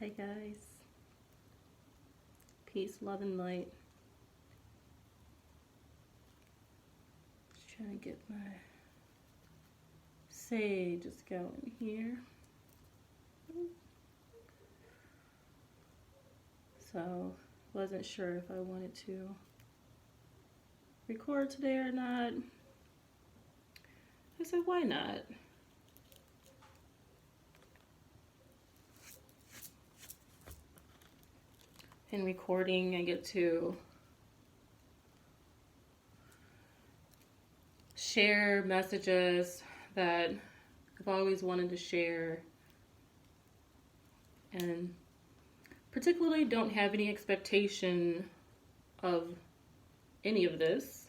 Hi guys. Peace, love, and light. Just trying to get my sages going here. So, wasn't sure if I wanted to record today or not. I said, why not? In recording, I get to share messages that I've always wanted to share, and particularly don't have any expectation of any of this,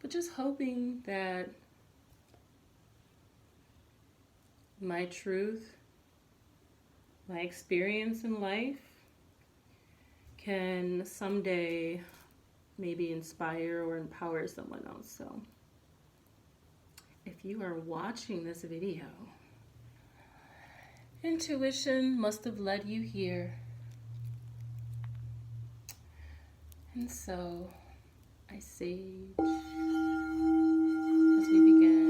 but just hoping that my truth, my experience in life can someday maybe inspire or empower someone else. So if you are watching this video, intuition must have led you here. And so I sage as we begin.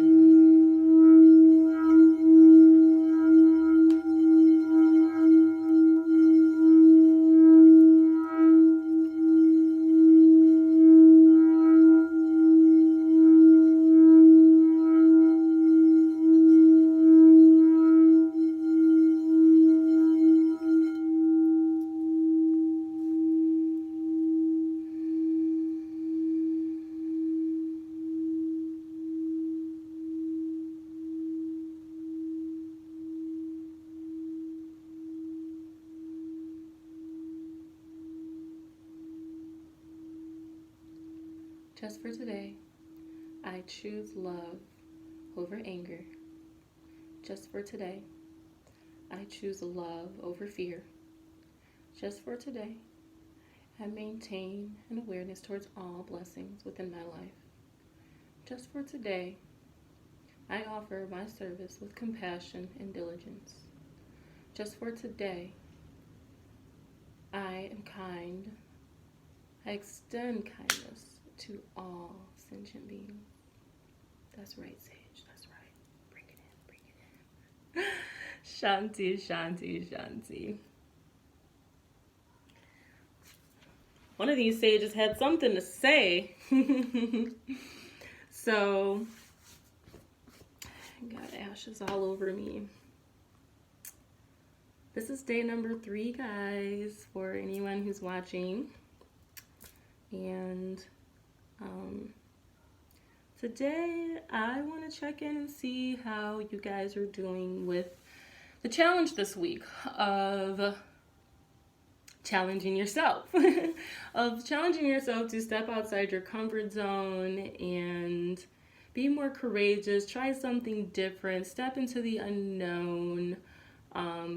Just for today, I choose love over anger. Just for today, I choose love over fear. Just for today, I maintain an awareness towards all blessings within my life. Just for today, I offer my service with compassion and diligence. Just for today, I am kind. I extend kindness to all sentient beings. That's right, Sage. That's right. Bring it in. Bring it in. Shanti, Shanti, Shanti. One of these sages had something to say. So, I got ashes all over me. This is day number 3, guys, for anyone who's watching. And today I want to check in and see how you guys are doing with the challenge this week of challenging yourself, to step outside your comfort zone and be more courageous, try something different, step into the unknown.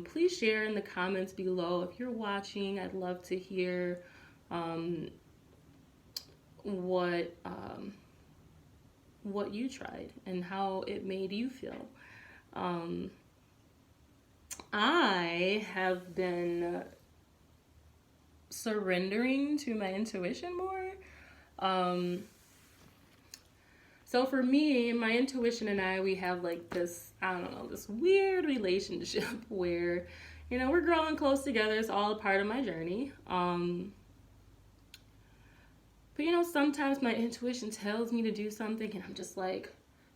Please share in the comments below. If you're watching, I'd love to hear what you tried and how it made you feel. I have been surrendering to my intuition more. So for me, my intuition and I, we have like this, this weird relationship where, we're growing close together. It's all a part of my journey. But sometimes my intuition tells me to do something and I'm just like,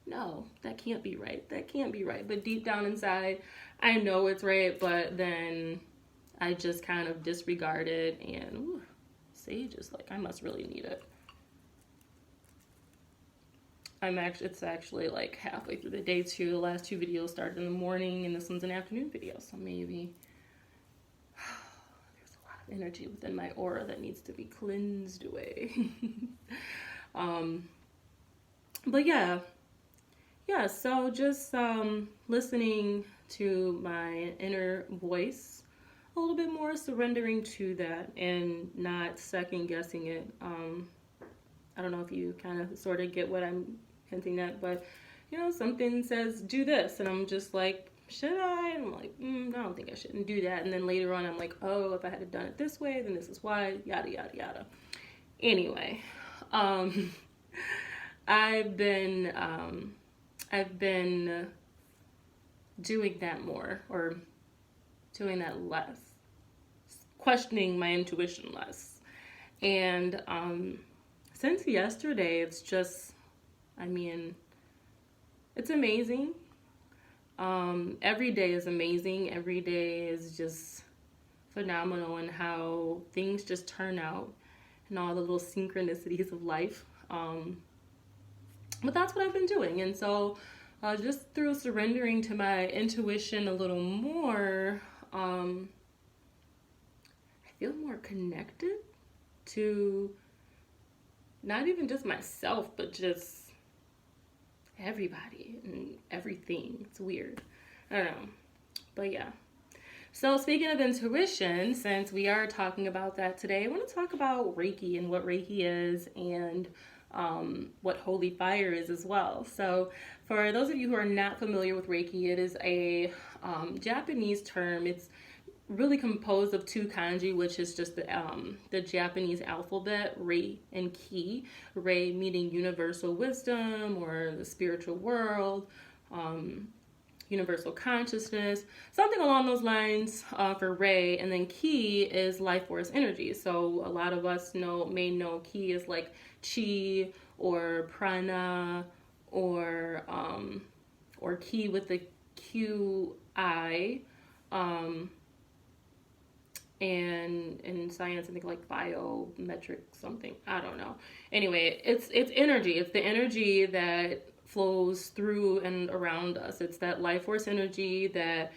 no, that can't be right. That can't be right. But deep down inside, I know it's right, but then I just kind of disregard it, and Sage is like, I must really need it. It's actually like halfway through the day too. The last 2 videos started in the morning and this one's an afternoon video, so maybe energy within my aura that needs to be cleansed away. But yeah, so just listening to my inner voice a little bit more, surrendering to that and not second guessing it. I don't know if you kind of sort of get what I'm hinting at, but something says do this and I'm just like, should I? And I'm like, I don't think I shouldn't do that. And then later on, I'm like, oh, if I had done it this way, then this is why, yada, yada, yada. Anyway, I've been doing that more, or doing that less, questioning my intuition less. And since yesterday, it's just, it's amazing. Every day is amazing. Every day is just phenomenal in how things just turn out and all the little synchronicities of life. But that's what I've been doing. And so just through surrendering to my intuition a little more, I feel more connected to not even just myself, but just everybody and everything. It's weird. I don't know. But yeah. So speaking of intuition, since we are talking about that today, I want to talk about Reiki and what Reiki is, and what Holy Fire is as well. So for those of you who are not familiar with Reiki, it is a Japanese term. It's really composed of two kanji, which is just the Japanese alphabet, Rei and Ki. Rei meaning universal wisdom or the spiritual world, universal consciousness, something along those lines for Rei. And then Ki is life force energy. So a lot of us may know Ki is like Chi or Prana, or Ki with the QI. And in science, I think like biometric something. I don't know. Anyway, it's energy. It's the energy that flows through and around us. It's that life force energy that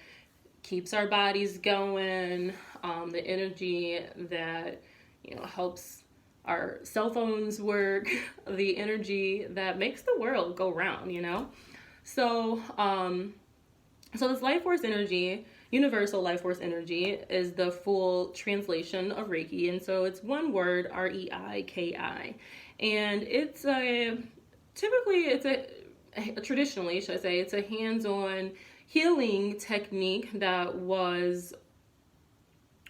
keeps our bodies going. The energy that helps our cell phones work. The energy that makes the world go round. So so this life force energy, universal life force energy, is the full translation of Reiki. And so it's one word, Reiki. And it's traditionally, should I say, it's a hands-on healing technique that was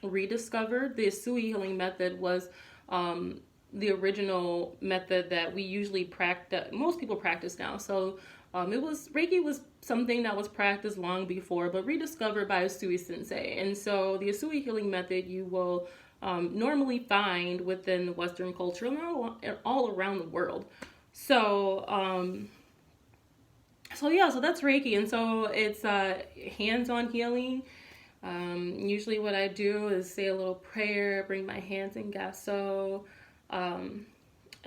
rediscovered. The Usui healing method was the original method that we usually practice, most people practice now. So Reiki was something that was practiced long before, but rediscovered by Usui Sensei. And so the Usui healing method you will normally find within the Western culture and all around the world. So so that's Reiki. And so it's hands-on healing. Usually what I do is say a little prayer, bring my hands in gasso,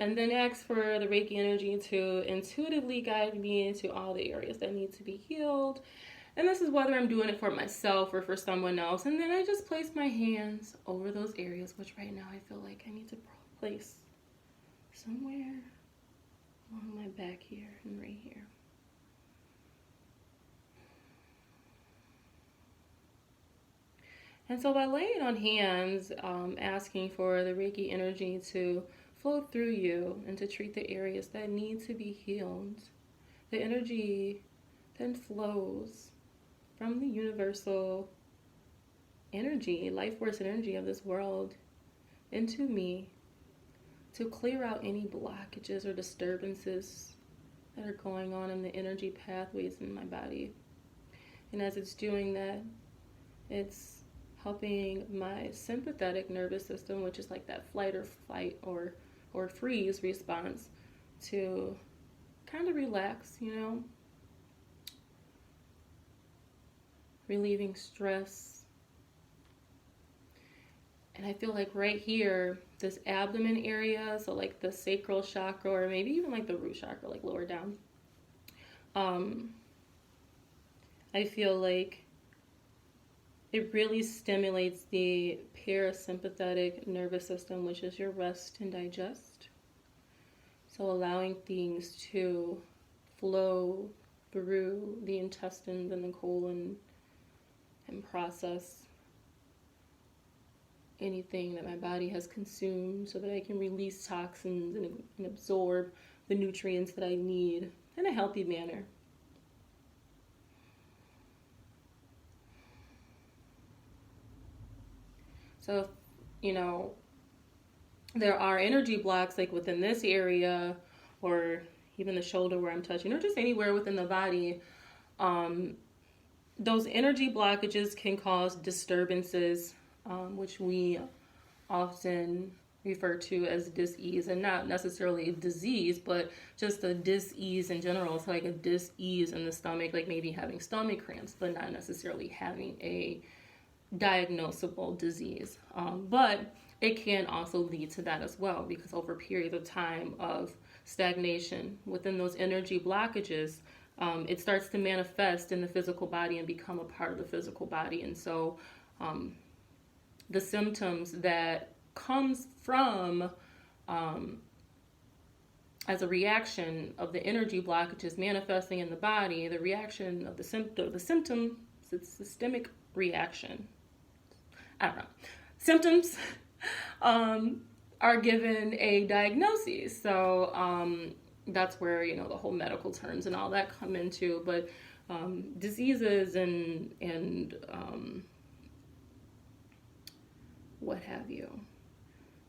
and then ask for the Reiki energy to intuitively guide me into all the areas that need to be healed. And this is whether I'm doing it for myself or for someone else. And then I just place my hands over those areas, which right now I feel like I need to place somewhere along my back here and right here. And so by laying on hands, asking for the Reiki energy to flow through you and to treat the areas that need to be healed, the energy then flows from the universal energy, life force energy of this world into me to clear out any blockages or disturbances that are going on in the energy pathways in my body. And as it's doing that, it's helping my sympathetic nervous system, which is like that flight or fight or freeze response, to kind of relax, relieving stress. And I feel like right here, this abdomen area, so like the sacral chakra, or maybe even like the root chakra, like lower down, I feel like it really stimulates the parasympathetic nervous system, which is your rest and digest. So allowing things to flow through the intestines and the colon and process anything that my body has consumed so that I can release toxins and absorb the nutrients that I need in a healthy manner. So, you know, there are energy blocks like within this area or even the shoulder where I'm touching or just anywhere within the body. Those energy blockages can cause disturbances, which we often refer to as dis-ease, and not necessarily a disease, but just a dis-ease in general. It's like a dis-ease in the stomach, like maybe having stomach cramps, but not necessarily having a diagnosable disease. But it can also lead to that as well, because over periods of time of stagnation within those energy blockages, it starts to manifest in the physical body and become a part of the physical body. And so the symptoms that comes from as a reaction of the energy blockages manifesting in the body, the reaction of the symptom, it's systemic reaction. I don't know. Symptoms are given a diagnosis. So that's where, you know, the whole medical terms and all that come into. But diseases and what have you,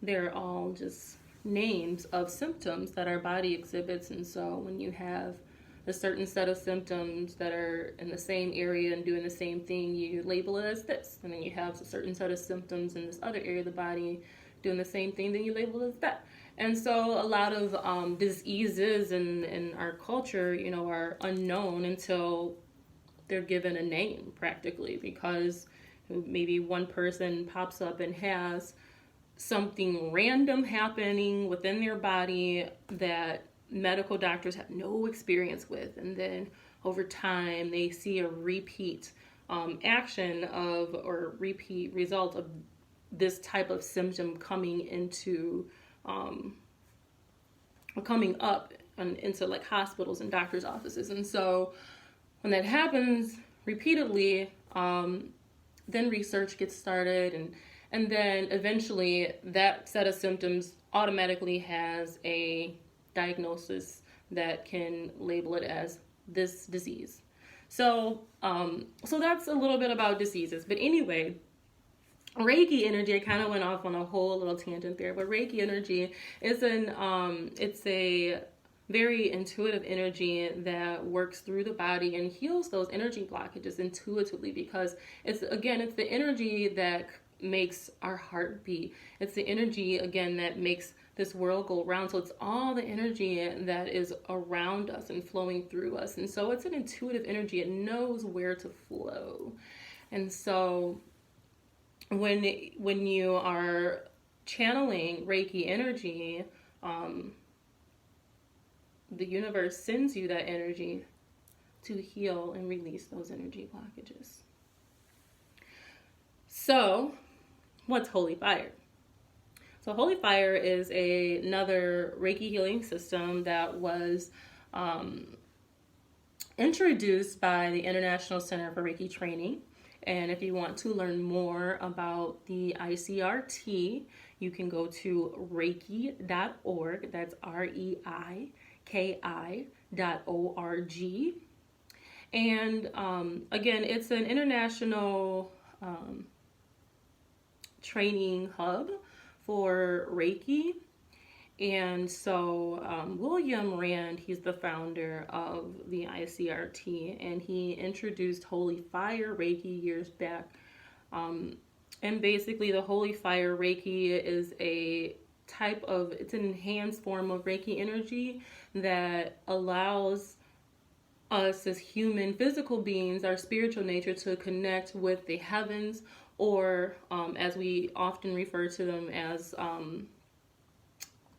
they're all just names of symptoms that our body exhibits. And so when you have a certain set of symptoms that are in the same area and doing the same thing, you label it as this. And then you have a certain set of symptoms in this other area of the body doing the same thing, then you label it as that. And so a lot of diseases in our culture, you know, are unknown until they're given a name, practically, because maybe one person pops up and has something random happening within their body that medical doctors have no experience with, and then over time they see a repeat action of, or repeat result of this type of symptom coming into coming up into like hospitals and doctors' offices. And so when that happens repeatedly, then research gets started, and then eventually that set of symptoms automatically has a diagnosis that can label it as this disease. So that's a little bit about diseases. But anyway, Reiki energy, I kind of went off on a whole little tangent there, but Reiki energy is it's a very intuitive energy that works through the body and heals those energy blockages intuitively, because it's the energy that makes our heart beat. It's the energy, again, that makes this world go round. So it's all the energy that is around us and flowing through us. And so it's an intuitive energy. It knows where to flow. And so when you are channeling Reiki energy, the universe sends you that energy to heal and release those energy blockages. So, what's Holy Fire? So Holy Fire is another Reiki healing system that was introduced by the International Center for Reiki Training. And if you want to learn more about the ICRT, you can go to reiki.org. That's REIKI.org. And again, it's an international training hub for Reiki. And so William Rand, he's the founder of the ICRT, and he introduced Holy Fire Reiki years back. And basically the Holy Fire Reiki is it's an enhanced form of Reiki energy that allows us as human physical beings, our spiritual nature, to connect with the heavens, or as we often refer to them as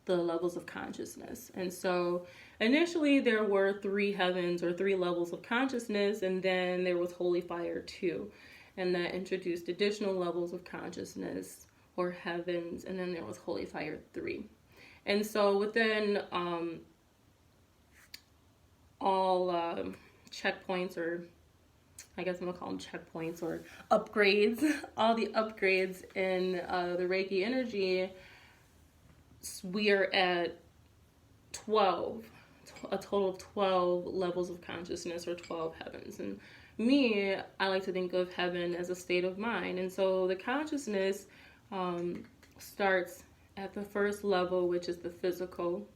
the levels of consciousness. And so initially there were 3 heavens or 3 levels of consciousness, and then there was Holy Fire 2, and that introduced additional levels of consciousness or heavens, and then there was Holy Fire 3. And so within all checkpoints, or I guess I'm gonna call them checkpoints or upgrades, all the upgrades in the Reiki energy, we are at 12, a total of 12 levels of consciousness, or 12 heavens. And me, I like to think of heaven as a state of mind. And so the consciousness starts at the first level, which is the physical,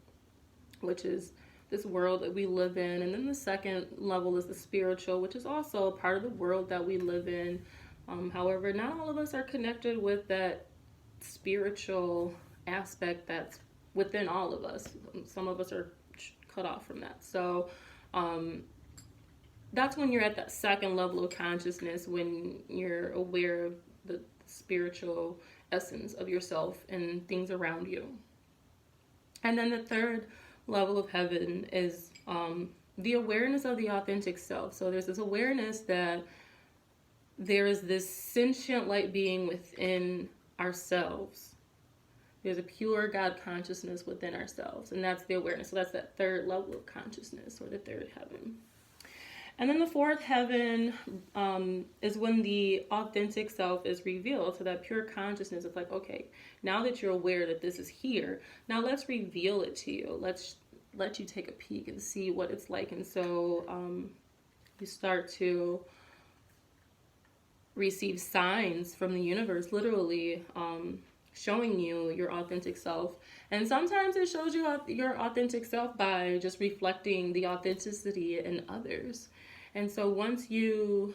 which is this world that we live in. And then the second level is the spiritual, which is also a part of the world that we live in. However, not all of us are connected with that spiritual aspect that's within all of us. Some of us are cut off from that. So that's when you're at that second level of consciousness, when you're aware of the spiritual essence of yourself and things around you. And then the third level of heaven is the awareness of the authentic self. So there's this awareness that there is this sentient light being within ourselves. There's a pure God consciousness within ourselves, and that's the awareness. So that's that third level of consciousness, or the third heaven. And then the fourth heaven is when the authentic self is revealed. So that pure consciousness of like, okay, now that you're aware that this is here, now let's reveal it to you. Let's let you take a peek and see what it's like. And so you start to receive signs from the universe, literally showing you your authentic self. And sometimes it shows you your authentic self by just reflecting the authenticity in others. And so once you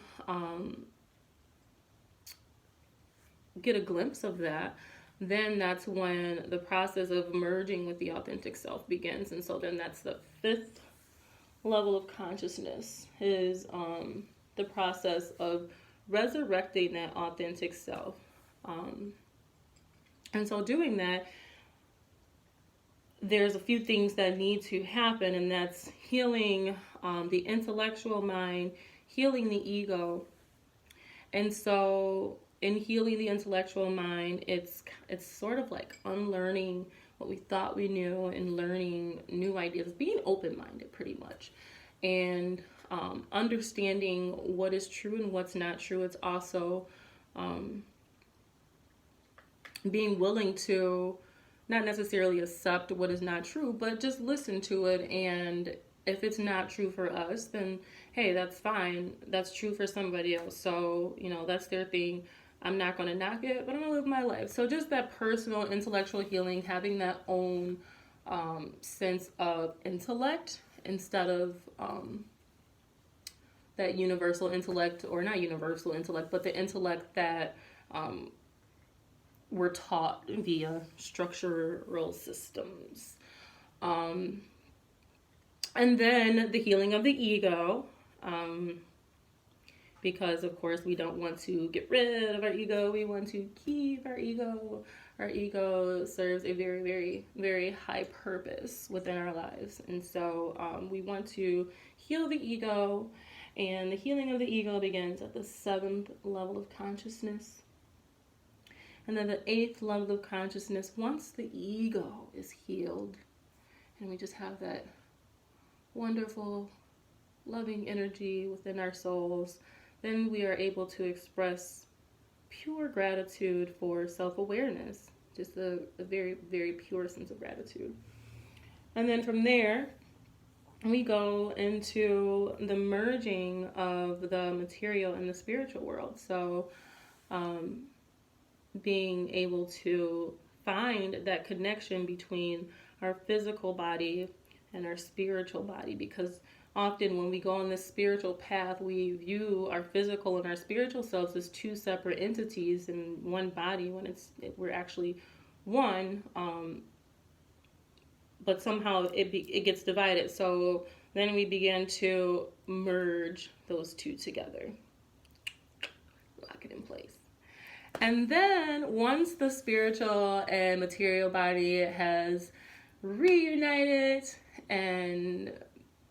get a glimpse of that, then that's when the process of merging with the authentic self begins. And so then that's the fifth level of consciousness, is the process of resurrecting that authentic self. And so doing that, there's a few things that need to happen, and that's healing the intellectual mind, healing the ego. And so in healing the intellectual mind, it's sort of like unlearning what we thought we knew and learning new ideas, being open-minded pretty much, and understanding what is true and what's not true. It's also being willing to not necessarily accept what is not true, but just listen to it. And if it's not true for us, then hey, that's fine. That's true for somebody else. So, that's their thing. I'm not going to knock it, but I'm going to live my life. So just that personal intellectual healing, having that own sense of intellect instead of that universal intellect, or not universal intellect, but the intellect that we're taught via structural systems. And then the healing of the ego, because of course we don't want to get rid of our ego, we want to keep our ego. Our ego serves a very, very, very high purpose within our lives. And so we want to heal the ego, and the healing of the ego begins at the seventh level of consciousness. And then the eighth level of consciousness, once the ego is healed, and we just have that wonderful, loving energy within our souls, then we are able to express pure gratitude for self-awareness, just a very, very pure sense of gratitude. And then from there, we go into the merging of the material and the spiritual world. So being able to find that connection between our physical body and our spiritual body, because often when we go on this spiritual path, we view our physical and our spiritual selves as two separate entities in one body, when we're actually one, but somehow it gets divided. So then we begin to merge those two together, lock it in place. And then once the spiritual and material body has reunited and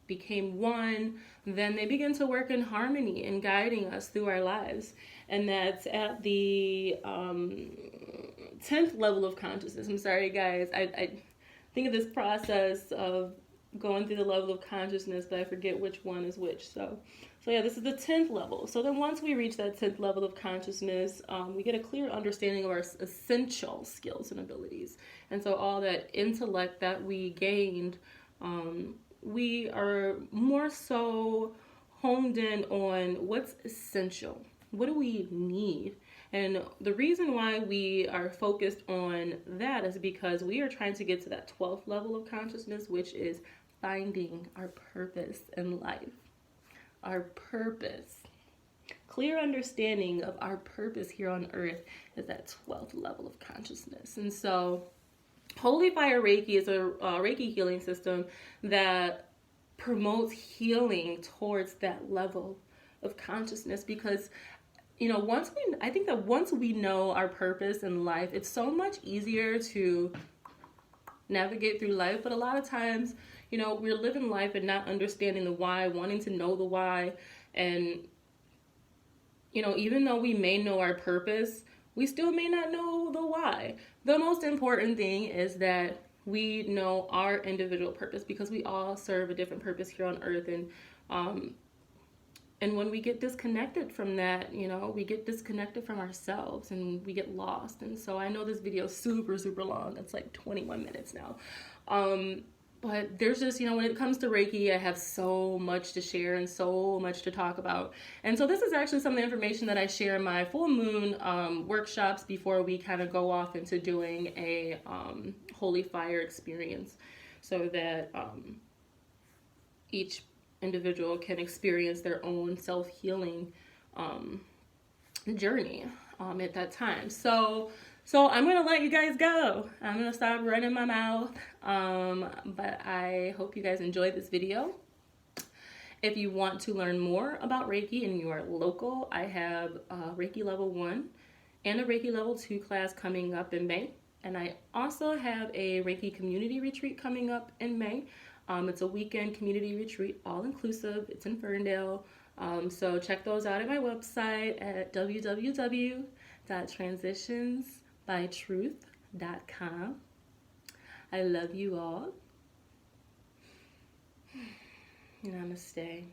became one, then they begin to work in harmony and guiding us through our lives. And that's at the 10th level of consciousness. I'm sorry, guys. I think of this process of going through the level of consciousness, but I forget which one is which. So yeah, this is the 10th level. So then once we reach that 10th level of consciousness, we get a clear understanding of our essential skills and abilities. And so all that intellect that we gained, we are more so honed in on what's essential. What do we need? And the reason why we are focused on that is because we are trying to get to that 12th level of consciousness, which is finding our purpose in life. Our purpose. Clear understanding of our purpose here on earth is that 12th level of consciousness. And so Holy Fire Reiki is a Reiki healing system that promotes healing towards that level of consciousness, because I think that once we know our purpose in life, it's so much easier to navigate through life. But a lot of times, we're living life and not understanding the why, wanting to know the why. And, even though we may know our purpose, we still may not know the why. The most important thing is that we know our individual purpose, because we all serve a different purpose here on earth. And when we get disconnected from that, we get disconnected from ourselves and we get lost. And so I know this video is super, super long. It's like 21 minutes now. But there's just, when it comes to Reiki, I have so much to share and so much to talk about. And so this is actually some of the information that I share in my full moon workshops before we kind of go off into doing a Holy Fire experience, so that each individual can experience their own self-healing journey at that time. So I'm gonna let you guys go. I'm gonna stop running my mouth, but I hope you guys enjoyed this video. If you want to learn more about Reiki and you are local, I have Reiki Level 1 and a Reiki Level 2 class coming up in May. And I also have a Reiki community retreat coming up in May. It's a weekend community retreat, all inclusive. It's in Ferndale. So check those out at my website at www.transitionsbytruth.com. I love you all. Namaste.